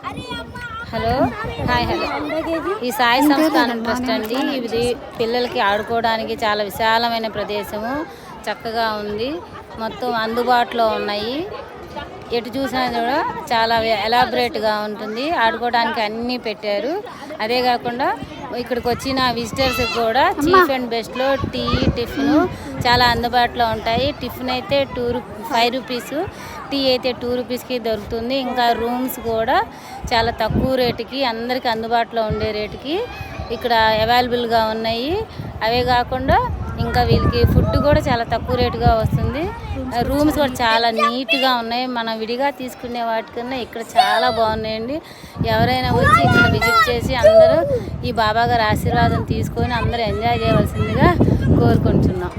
Hello hi hello ఈ సాయి సంస్థానం trust అండి. ఇది పిల్లలకి ఆడుకోవడానికి చాలా విశాలమైన ప్రదేశము, చక్కగా ఉంది. మొత్తం అందుబాటులో ఉన్నాయి. ఎటు చూసినా కూడా చాలా ఎలాబరేట్గా ఉంటుంది. ఆడుకోవడానికి అన్నీ పెట్టారు. అదే కాకుండా ఇక్కడికి వచ్చిన విజిటర్స్ కూడా చీప్ అండ్ బెస్ట్లో టీ టిఫిన్ చాలా అందుబాటులో ఉంటాయి. టిఫిన్ అయితే 5 రూపీస్, టీ అయితే 2 రూపీస్కి దొరుకుతుంది. ఇంకా రూమ్స్ కూడా చాలా తక్కువ రేటుకి, అందరికీ అందుబాటులో ఉండే రేటుకి ఇక్కడ అవైలబుల్గా ఉన్నాయి. అవే కాకుండా ఇంకా వీళ్ళకి ఫుడ్ కూడా చాలా తక్కువ రేటుగా వస్తుంది. రూమ్స్ కూడా చాలా నీట్గా ఉన్నాయి. మనం విడిగా తీసుకునే వాటికన్నా ఇక్కడ చాలా బాగున్నాయండి. ఎవరైనా వచ్చి ఇక్కడ విజిట్ చేసి అందరూ ఈ బాబా గారి ఆశీర్వాదం తీసుకొని అందరూ ఎంజాయ్ చేయవలసిందిగా కోరుకుంటున్నాం.